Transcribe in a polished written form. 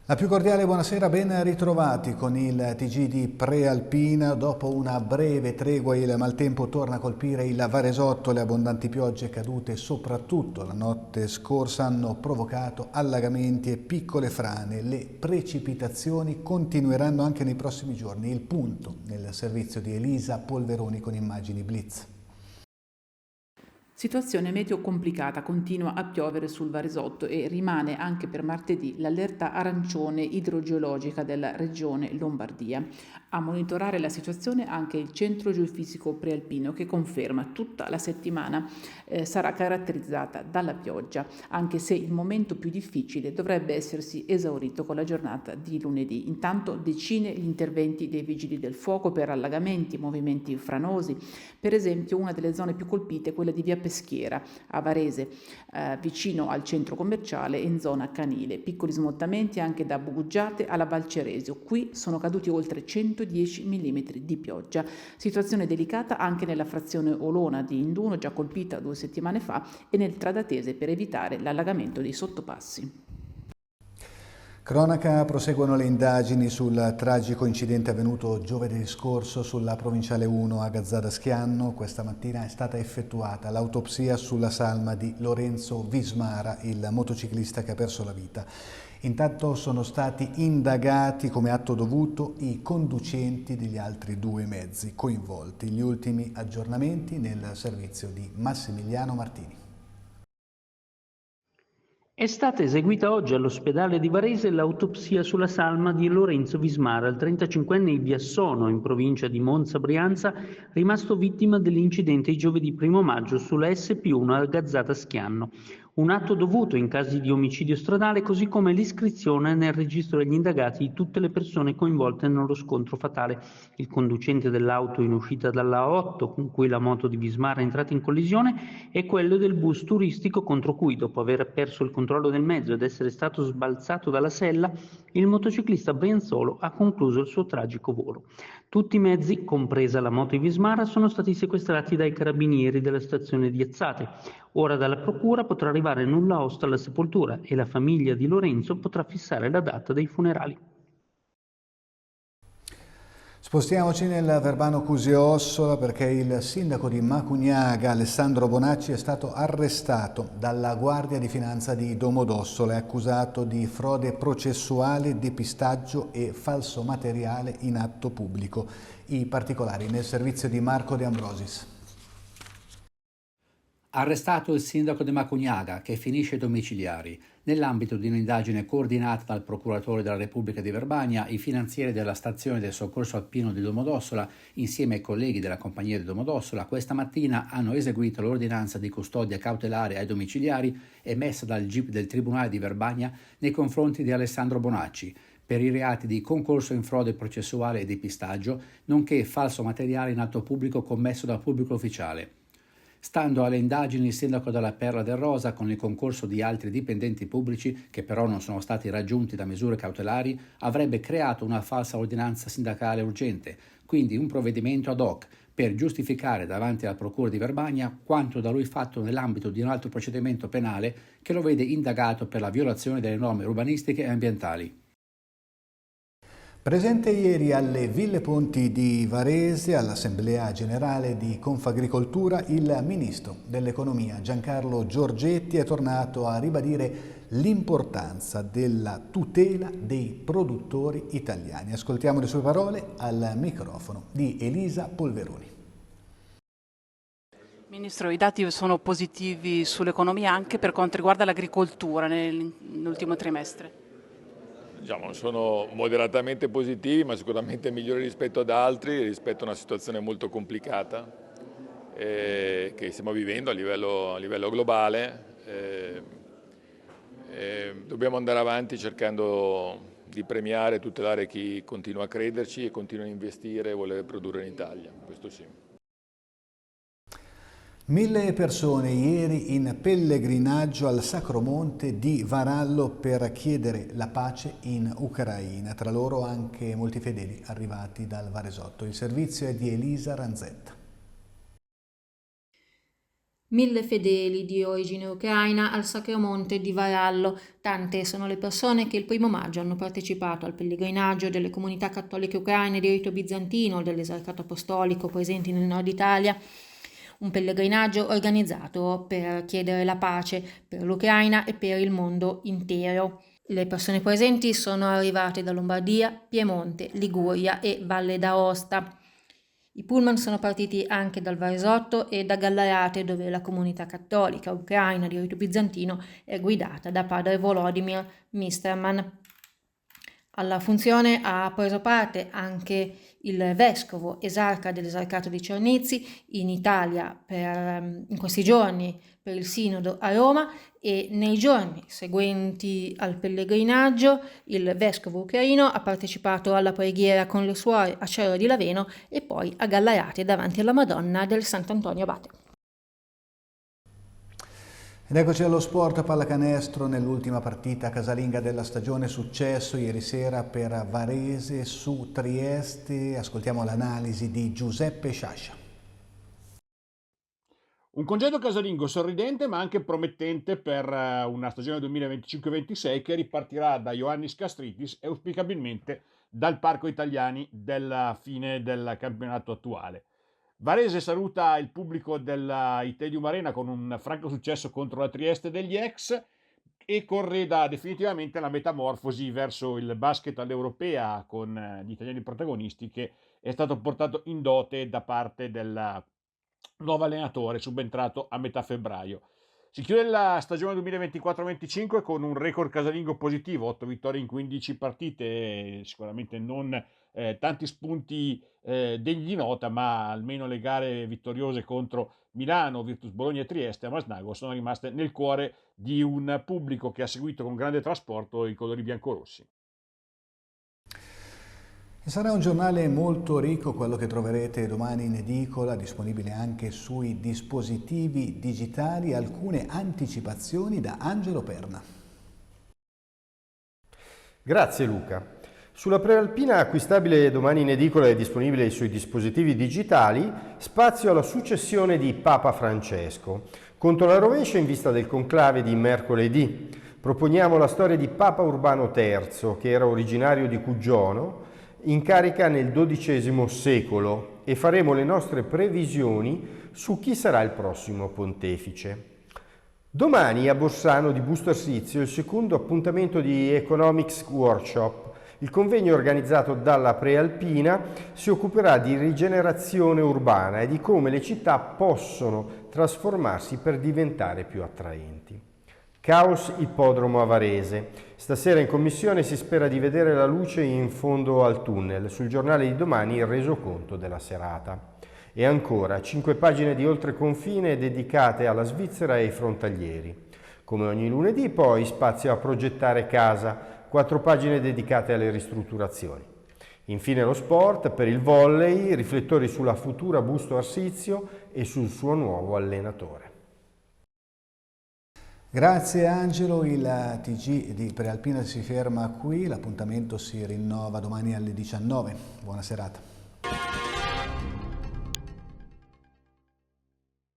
La più cordiale buonasera, ben ritrovati con il TG di Prealpina. Dopo una breve tregua il maltempo torna a colpire il Varesotto. Le abbondanti piogge cadute soprattutto la notte scorsa hanno provocato allagamenti e piccole frane. Le precipitazioni continueranno anche nei prossimi giorni. Il punto nel servizio di Elisa Polveroni con immagini Blitz. Situazione meteo complicata, continua a piovere sul Varesotto e rimane anche per martedì l'allerta arancione idrogeologica della regione Lombardia. A monitorare la situazione anche il centro geofisico prealpino che conferma tutta la settimana sarà caratterizzata dalla pioggia, anche se il momento più difficile dovrebbe essersi esaurito con la giornata di lunedì. Intanto decine gli interventi dei vigili del fuoco per allagamenti, movimenti franosi. Per esempio una delle zone più colpite è quella di via Peschiera a Varese, vicino al centro commerciale e in zona canile. Piccoli smottamenti anche da Buggiate alla Val Ceresio. Qui sono caduti oltre 110 mm di pioggia. Situazione delicata anche nella frazione Olona di Induno, già colpita 2 settimane fa, e nel Tradatese per evitare l'allagamento dei sottopassi. Cronaca, proseguono le indagini sul tragico incidente avvenuto giovedì scorso sulla provinciale 1 a Gazzada Schianno. Questa mattina è stata effettuata l'autopsia sulla salma di Lorenzo Vismara, il motociclista che ha perso la vita. Intanto sono stati indagati come atto dovuto i conducenti degli altri 2 mezzi coinvolti. Gli ultimi aggiornamenti nel servizio di Massimiliano Martini. È stata eseguita oggi all'ospedale di Varese l'autopsia sulla salma di Lorenzo Vismara, il 35enne di Biassono, in provincia di Monza Brianza, rimasto vittima dell'incidente il giovedì 1 maggio sulla SP1 a Gazzada Schianno. Un atto dovuto in casi di omicidio stradale, così come l'iscrizione nel registro degli indagati di tutte le persone coinvolte nello scontro fatale. Il conducente dell'auto in uscita dalla A8 con cui la moto di Vismara è entrata in collisione è quello del bus turistico contro cui, dopo aver perso il controllo del mezzo ed essere stato sbalzato dalla sella, il motociclista brianzolo ha concluso il suo tragico volo. Tutti i mezzi, compresa la moto di Vismara, sono stati sequestrati dai carabinieri della stazione di Azzate. Ora dalla procura potrà arrivare nulla osta alla sepoltura e la famiglia di Lorenzo potrà fissare la data dei funerali. Spostiamoci nel Verbano Cusio-Ossola perché il sindaco di Macugnaga, Alessandro Bonacci, è stato arrestato dalla Guardia di Finanza di Domodossola. È accusato di frode processuale, depistaggio e falso materiale in atto pubblico. I particolari nel servizio di Marco De Ambrosis. Arrestato il sindaco di Macugnaga, che finisce ai domiciliari. Nell'ambito di un'indagine coordinata dal procuratore della Repubblica di Verbania, i finanzieri della stazione del soccorso alpino di Domodossola, insieme ai colleghi della compagnia di Domodossola, questa mattina hanno eseguito l'ordinanza di custodia cautelare ai domiciliari emessa dal GIP del Tribunale di Verbania nei confronti di Alessandro Bonacci, per i reati di concorso in frode processuale e depistaggio, nonché falso materiale in atto pubblico commesso dal pubblico ufficiale. Stando alle indagini, il sindaco della Perla del Rosa, con il concorso di altri dipendenti pubblici, che però non sono stati raggiunti da misure cautelari, avrebbe creato una falsa ordinanza sindacale urgente, quindi un provvedimento ad hoc, per giustificare davanti alla Procura di Verbania quanto da lui fatto nell'ambito di un altro procedimento penale che lo vede indagato per la violazione delle norme urbanistiche e ambientali. Presente ieri alle Ville Ponti di Varese, all'Assemblea Generale di Confagricoltura, il Ministro dell'Economia Giancarlo Giorgetti è tornato a ribadire l'importanza della tutela dei produttori italiani. Ascoltiamo le sue parole al microfono di Elisa Polveroni. Ministro, i dati sono positivi sull'economia anche per quanto riguarda l'agricoltura nell'ultimo trimestre? Diciamo, sono moderatamente positivi, ma sicuramente migliori rispetto ad altri, rispetto a una situazione molto complicata che stiamo vivendo a livello globale. Dobbiamo andare avanti cercando di premiare e tutelare chi continua a crederci e continua a investire e vuole produrre in Italia, questo sì. 1000 persone ieri in pellegrinaggio al Sacro Monte di Varallo per chiedere la pace in Ucraina, tra loro anche molti fedeli arrivati dal Varesotto. Il servizio è di Elisa Ranzetta. 1000 fedeli di origine ucraina al Sacro Monte di Varallo. Tante sono le persone che il 1° maggio hanno partecipato al pellegrinaggio delle comunità cattoliche ucraine di rito bizantino dell'Esercito Apostolico presenti nel nord Italia. Un pellegrinaggio organizzato per chiedere la pace per l'Ucraina e per il mondo intero. Le persone presenti sono arrivate da Lombardia, Piemonte, Liguria e Valle d'Aosta. I pullman sono partiti anche dal Varesotto e da Gallarate, dove la comunità cattolica ucraina di rito bizantino è guidata da padre Volodymyr Misterman. Alla funzione ha preso parte anche il vescovo esarca dell'Esarcato di Cernizzi in Italia in questi giorni per il Sinodo a Roma, e nei giorni seguenti al pellegrinaggio il vescovo ucraino ha partecipato alla preghiera con le suore a Cerro di Laveno e poi a Gallarate davanti alla Madonna del Sant'Antonio Abate. Ed eccoci allo sport pallacanestro nell'ultima partita casalinga della stagione, successo ieri sera per Varese su Trieste. Ascoltiamo l'analisi di Giuseppe Sciascia. Un congedo casalingo sorridente ma anche promettente per una stagione 2025-26 che ripartirà da Ioannis Kastritis e auspicabilmente dal Parco Italiani della fine del campionato attuale. Varese saluta il pubblico della Itedium Arena con un franco successo contro la Trieste degli ex e correda definitivamente la metamorfosi verso il basket all'europea con gli italiani protagonisti, che è stato portato in dote da parte del nuovo allenatore subentrato a metà febbraio. Si chiude la stagione 2024-25 con un record casalingo positivo, 8 vittorie in 15 partite, sicuramente non tanti spunti degni di nota, ma almeno le gare vittoriose contro Milano, Virtus Bologna e Trieste a Masnago sono rimaste nel cuore di un pubblico che ha seguito con grande trasporto i colori biancorossi. E sarà un giornale molto ricco quello che troverete domani in edicola, disponibile anche sui dispositivi digitali. Alcune anticipazioni da Angelo Perna. Grazie Luca. Sulla prealpina acquistabile domani in edicola e disponibile sui dispositivi digitali, spazio alla successione di Papa Francesco. Conto la rovescia in vista del conclave di mercoledì. Proponiamo la storia di Papa Urbano III, che era originario di Cuggiono, in carica nel XII secolo, e faremo le nostre previsioni su chi sarà il prossimo pontefice. Domani a Borsano di Busto Arsizio il secondo appuntamento di Economics Workshop. Il convegno organizzato dalla Prealpina si occuperà di rigenerazione urbana e di come le città possono trasformarsi per diventare più attraenti. Caos Ippodromo a Varese. Stasera in commissione si spera di vedere la luce in fondo al tunnel. Sul giornale di domani il resoconto della serata. E ancora 5 pagine di oltreconfine dedicate alla Svizzera e ai frontalieri. Come ogni lunedì poi spazio a progettare casa, 4 pagine dedicate alle ristrutturazioni. Infine lo sport, per il volley, riflettori sulla futura Busto Arsizio e sul suo nuovo allenatore. Grazie Angelo, il TG di Prealpina si ferma qui, l'appuntamento si rinnova domani alle 19. Buona serata.